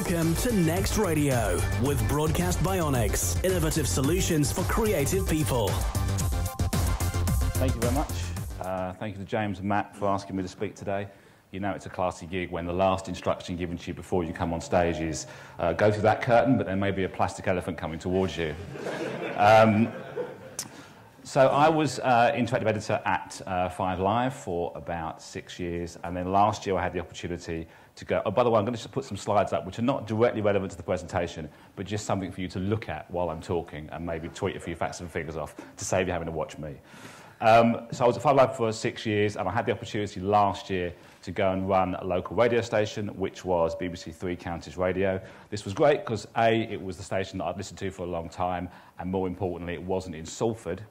Welcome to Next Radio with Broadcast Bionics, innovative solutions for creative people. Thank you very much. Thank you to James and Matt for asking me to speak today. You know it's a classy gig when the last instruction given to you before you come on stage is go through that curtain, but there may be a plastic elephant coming towards you. So I was interactive editor at 5 Live for about 6 years, and then last year I had the opportunity to go... Oh, by the way, I'm going to just put some slides up which are not directly relevant to the presentation, but just something for you to look at while I'm talking and maybe tweet a few facts and figures off to save you having to watch me. So I was at 5 Live for 6 years, and I had the opportunity last year to go and run a local radio station, which was BBC Three Counties Radio. This was great because, A, it was the station that I'd listened to for a long time, and more importantly, it wasn't in Salford.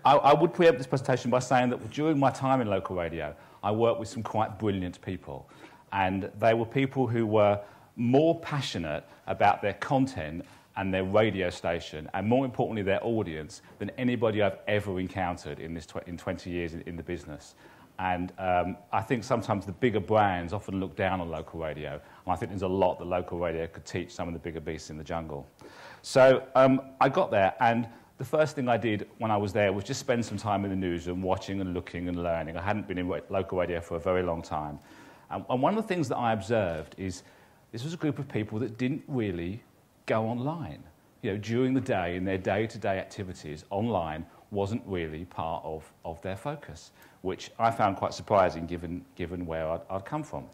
I would preempt this presentation by saying that during my time in local radio, I worked with some quite brilliant people, and they were people who were more passionate about their content and their radio station, and more importantly, their audience, than anybody I've ever encountered in 20 years in the business. And I think sometimes the bigger brands often look down on local radio, and I think there's a lot that local radio could teach some of the bigger beasts in the jungle. So I got there, and the first thing I did when I was there was just spend some time in the newsroom, watching and looking and learning. I hadn't been in local radio for a very long time. And one of the things that I observed is this was a group of people that didn't really go online. You know, during the day, in their day-to-day activities, online wasn't really part of their focus, which I found quite surprising given where I'd come from.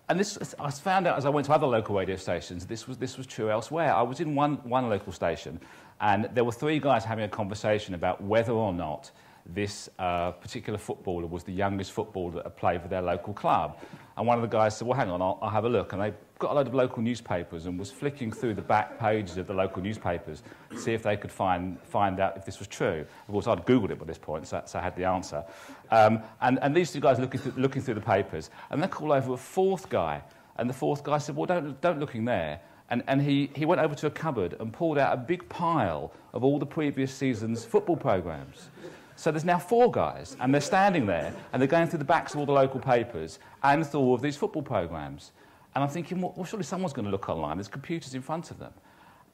And this, I found out as I went to other local radio stations, this was true elsewhere. I was in one local station, and there were 3 guys having a conversation about whether or not this particular footballer was the youngest footballer that had played for their local club. And one of the guys said, well, hang on, I'll have a look. And they got a load of local newspapers and was flicking through the back pages of the local newspapers to see if they could find out if this was true. Of course, I'd Googled it by this point, so I had the answer. And these 2 guys looking through the papers, and they called over a 4th guy. And the 4th guy said, well, don't look in there. And he went over to a cupboard and pulled out a big pile of all the previous season's football programmes. So there's now 4 guys, and they're standing there, and they're going through the backs of all the local papers and through all of these football programmes. And I'm thinking, well, surely someone's going to look online. There's computers in front of them.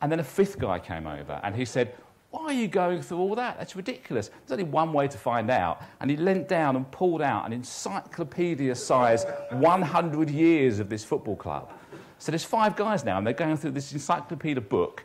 And then a 5th guy came over, and he said, why are you going through all that? That's ridiculous. There's only one way to find out. And he leant down and pulled out an encyclopedia-sized 100 years of this football club. So there's 5 guys now, and they're going through this encyclopedia book,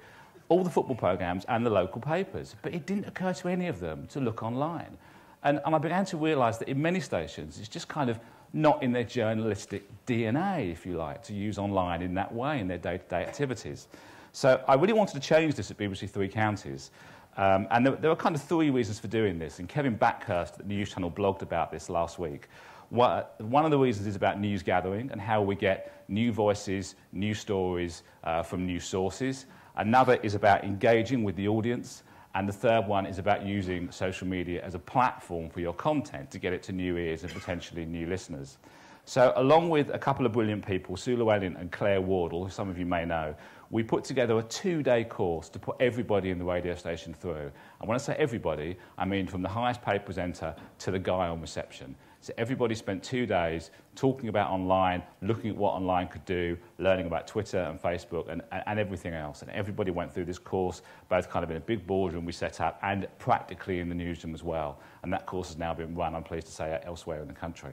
all the football programmes and the local papers. But it didn't occur to any of them to look online. And I began to realise that in many stations, it's just kind of not in their journalistic DNA, if you like, to use online in that way in their day-to-day activities. So I really wanted to change this at BBC Three Counties. And there were kind of 3 reasons for doing this. And Kevin Backhurst at the News Channel blogged about this last week. One of the reasons is about news gathering and how we get new voices, new stories from new sources. Another is about engaging with the audience. And the 3rd one is about using social media as a platform for your content to get it to new ears and potentially new listeners. So along with a couple of brilliant people, Sue Llewellyn and Claire Wardle, who some of you may know, we put together a 2-day course to put everybody in the radio station through. And when I say everybody, I mean from the highest paid presenter to the guy on reception. So everybody spent 2 days talking about online, looking at what online could do, learning about Twitter and Facebook and everything else. And everybody went through this course, both kind of in a big boardroom we set up and practically in the newsroom as well. And that course has now been run, I'm pleased to say, elsewhere in the country.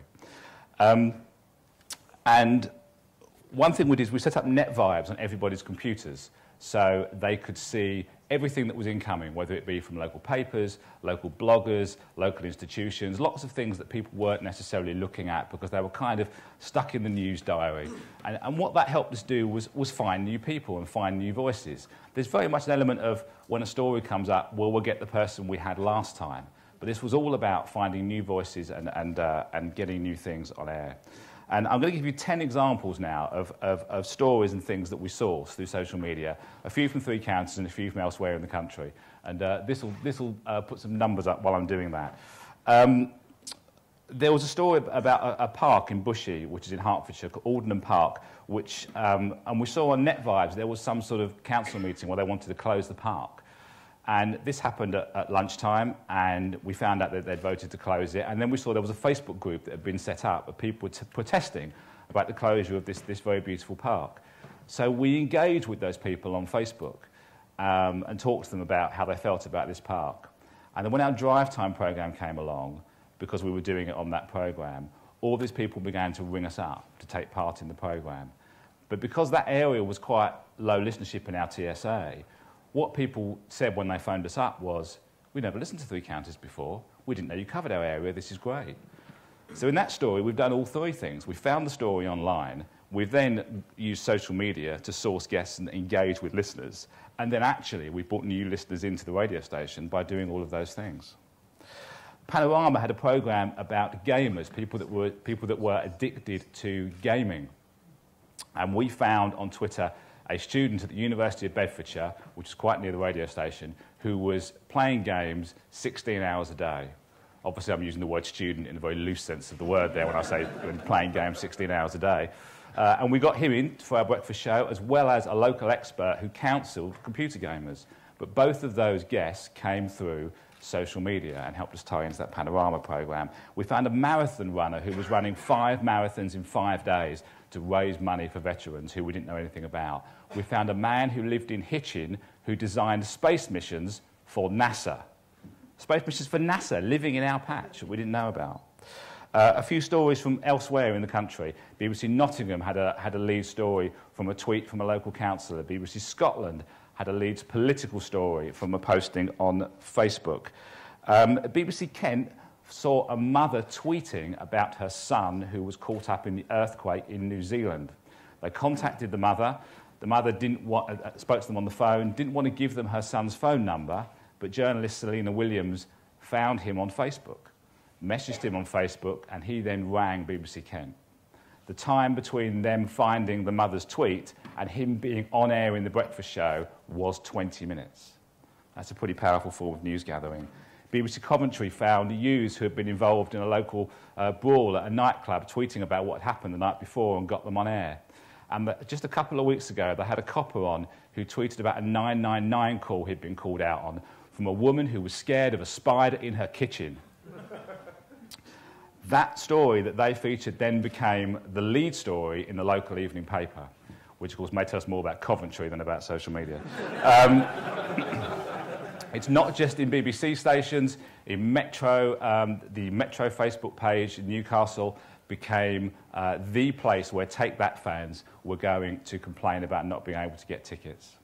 And one thing we did is we set up net vibes on everybody's computers so they could see everything that was incoming, whether it be from local papers, local bloggers, local institutions, lots of things that people weren't necessarily looking at because they were kind of stuck in the news diary. And what that helped us do was find new people and find new voices. There's very much an element of when a story comes up, well, we'll get the person we had last time. But this was all about finding new voices and getting new things on air. And I'm going to give you 10 examples now of stories and things that we sourced through social media, a few from Three Counties and a few from elsewhere in the country. And this will put some numbers up while I'm doing that. There was a story about a park in Bushey, which is in Hertfordshire, called Aldenham Park, and we saw on Net Vibes there was some sort of council meeting where they wanted to close the park. And this happened at lunchtime, and we found out that they'd voted to close it. And then we saw there was a Facebook group that had been set up of people protesting about the closure of this very beautiful park. So we engaged with those people on Facebook and talked to them about how they felt about this park. And then when our drive time program came along, because we were doing it on that program, all these people began to ring us up to take part in the program. But because that area was quite low listenership in our TSA, what people said when they phoned us up was, "We never listened to Three Counties before. We didn't know you covered our area. This is great." So in that story, we've done all three things. We found the story online. We've then used social media to source guests and engage with listeners. And then actually, we brought new listeners into the radio station by doing all of those things. Panorama had a program about gamers, people that were addicted to gaming. And we found on Twitter a student at the University of Bedfordshire, which is quite near the radio station, who was playing games 16 hours a day. Obviously, I'm using the word student in a very loose sense of the word there when I say playing games 16 hours a day. And we got him in for our breakfast show, as well as a local expert who counselled computer gamers. But both of those guests came through social media and helped us tie into that Panorama program. We found a marathon runner who was running 5 marathons in 5 days to raise money for veterans who we didn't know anything about. We found a man who lived in Hitchin who designed space missions for NASA. Space missions for NASA, living in our patch that we didn't know about. A few stories from elsewhere in the country. BBC Nottingham had a lead story from a tweet from a local councillor. BBC Scotland had a lead political story from a posting on Facebook. BBC Kent saw a mother tweeting about her son who was caught up in the earthquake in New Zealand. They contacted the mother. The mother spoke to them on the phone, didn't want to give them her son's phone number, but journalist Selena Williams found him on Facebook, messaged him on Facebook, and he then rang BBC Kent. The time between them finding the mother's tweet and him being on air in the breakfast show was 20 minutes. That's a pretty powerful form of news gathering. BBC Coventry found youths who had been involved in a local brawl at a nightclub tweeting about what had happened the night before and got them on air. And just a couple of weeks ago, they had a copper on who tweeted about a 999 call he'd been called out on from a woman who was scared of a spider in her kitchen. That story that they featured then became the lead story in the local evening paper, which of course may tell us more about Coventry than about social media. It's not just in BBC stations. In Metro, the Metro Facebook page in Newcastle became the place where Take That fans were going to complain about not being able to get tickets.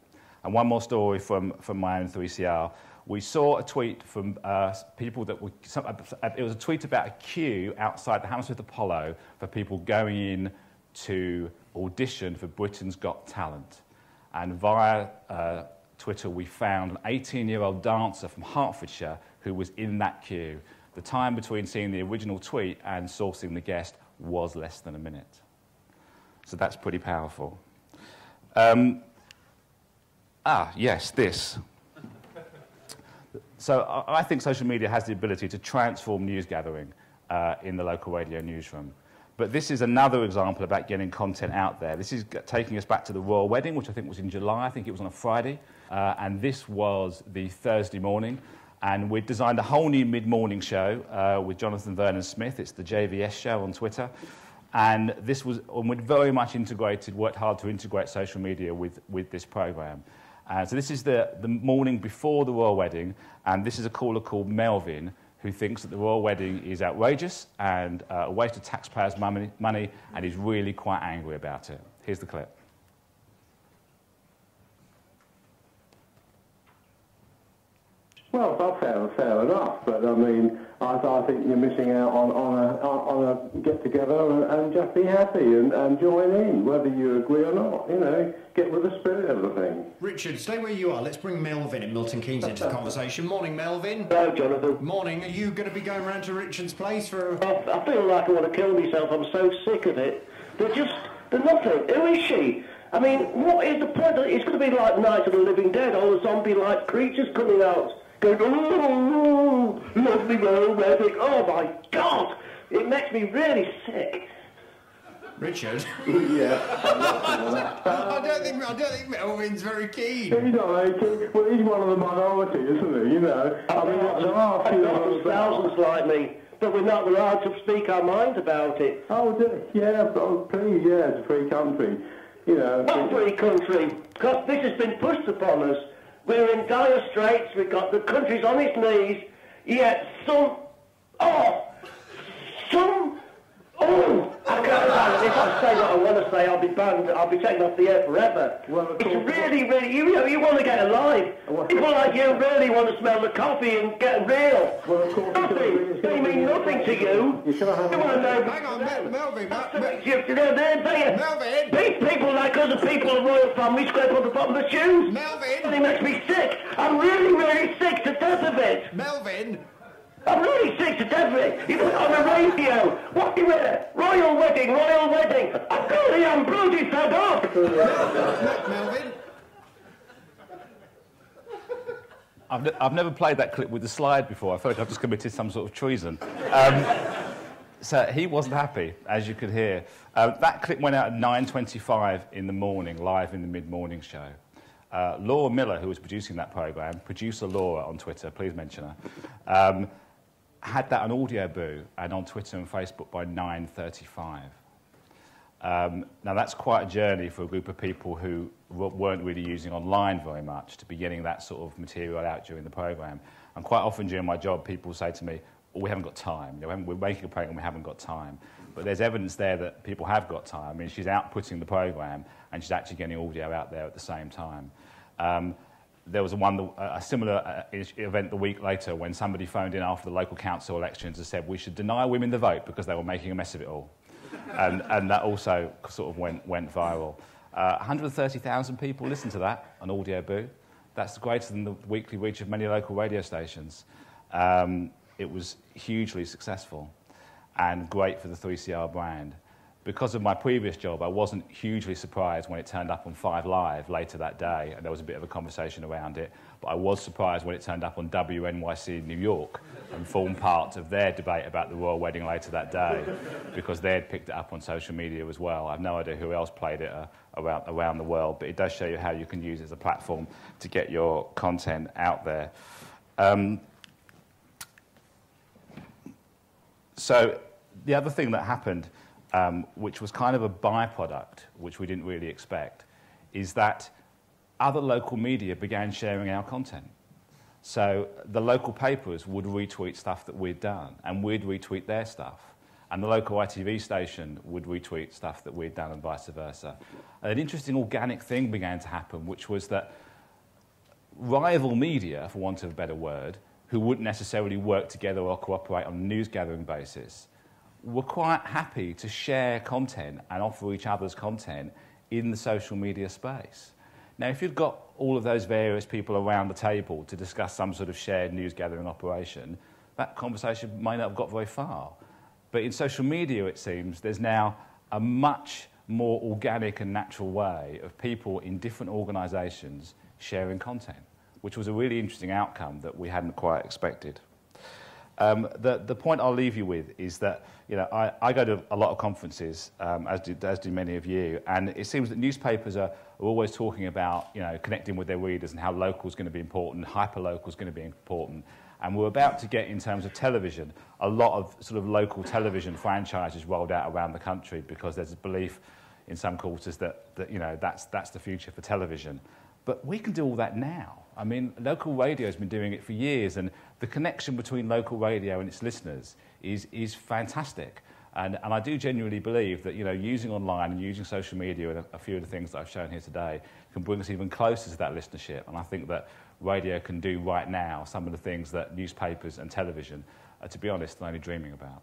And one more story from my own 3CR. We saw a tweet from people that were... It was a tweet about a queue outside the Hammersmith Apollo for people going in to audition for Britain's Got Talent. And via Twitter, we found an 18-year-old dancer from Hertfordshire who was in that queue. The time between seeing the original tweet and sourcing the guest was less than a minute. So that's pretty powerful. Yes, this. So I think social media has the ability to transform news gathering in the local radio newsroom. But this is another example about getting content out there. This is taking us back to the royal wedding, which I think was in July. I think it was on a Friday. And this was the Thursday morning. And we designed a whole new mid-morning show with Jonathan Vernon Smith. It's the JVS show on Twitter. And this was, and we'd very much worked hard to integrate social media with this program. So this is the morning before the royal wedding, and this is a caller called Melvin, who thinks that the royal wedding is outrageous and a waste of taxpayers' money, and is really quite angry about it. Here's the clip. Well, fair enough, but I mean, I think you're missing out on a get-together and just be happy and join in, whether you agree or not. You know, get with the spirit of the thing. Richard, stay where you are. Let's bring Melvin in Milton Keynes into the conversation. Morning, Melvin. Hello, Jonathan. Morning. Are you going to be going round to Richard's place for... I feel like I want to kill myself. I'm so sick of it. They're nothing. Who is she? I mean, what is the point? It's going to be like Night of the Living Dead, all the zombie-like creatures coming out. Going, oh, lovely royal wedding. Oh, my God. It makes me really sick. Richard? Yeah. I don't think Melvin's very keen. He's not very keen. Well, he's one of the minority, isn't he? You know. I mean, there are a few of us. Thousands like me, but we're not allowed to speak our minds about it. Oh, yeah, please, yeah, it's a free country. You know. What free country? Because this has been pushed upon us. We're in dire straits. We've got the country's on its knees. Yet I can't banned. If I say what I want to say, I'll be banned. I'll be taken off the air forever. Well, it's really, you want to get alive. People like you really want to smell the coffee and get real. Well, of course, nothing. They mean nothing to you. You want to know. Hang on, Melvin. Melvin. These people like other people of royal family scrape on the bottom of the shoes. Melvin. It makes me sick. I'm really, really sick to death of it. Melvin. I'm really sick to death of it. You put it on the radio. What do you wear? Royal wedding. I really am bloody fed up. Melvin. I've never played that clip with the slide before. I feel like I've just committed some sort of treason. So he wasn't happy, as you could hear. That clip went out at 9:25 in the morning, live in the mid-morning show. Laura Miller, who was producing that programme, producer Laura on Twitter, please mention her, had that on Audio Boo and on Twitter and Facebook by 9:35. Now, that's quite a journey for a group of people who weren't really using online very much to be getting that sort of material out during the programme. And quite often during my job, people say to me, well, we haven't got time. You know, we're making a programme, we haven't got time. But there's evidence there that people have got time. I mean, she's outputting the programme and she's actually getting audio out there at the same time. There was a similar event the week later when somebody phoned in after the local council elections and said we should deny women the vote because they were making a mess of it all. And that also sort of went viral. 130,000 people listened to that on Audio Boo. That's greater than the weekly reach of many local radio stations. It was hugely successful and great for the 3CR brand. Because of my previous job, I wasn't hugely surprised when it turned up on 5 Live later that day, and there was a bit of a conversation around it. But I was surprised when it turned up on WNYC New York and formed part of their debate about the royal wedding later that day, because they had picked it up on social media as well. I have no idea who else played it around the world, but it does show you how you can use it as a platform to get your content out there. So the other thing that happened, which was kind of a byproduct, which we didn't really expect, is that other local media began sharing our content. So the local papers would retweet stuff that we'd done, and we'd retweet their stuff. And the local ITV station would retweet stuff that we'd done, and vice versa. And an interesting organic thing began to happen, which was that rival media, for want of a better word, who wouldn't necessarily work together or cooperate on a news-gathering basis, were quite happy to share content and offer each other's content in the social media space. Now, if you've got all of those various people around the table to discuss some sort of shared news-gathering operation, that conversation may not have got very far. But in social media, it seems, there's now a much more organic and natural way of people in different organisations sharing content, which was a really interesting outcome that we hadn't quite expected. The point I'll leave you with is that I go to a lot of conferences, as do many of you, and it seems that newspapers are always talking about connecting with their readers and how local is going to be important, hyperlocal is going to be important. And we're about to get, in terms of television, a lot of sort of local television franchises rolled out around the country because there's a belief in some quarters that that's the future for television. But we can do all that now. I mean, local radio has been doing it for years, and the connection between local radio and its listeners is fantastic. And I do genuinely believe that using online and using social media and a few of the things that I've shown here today can bring us even closer to that listenership. And I think that radio can do right now some of the things that newspapers and television are, to be honest, only dreaming about.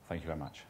Thank you very much.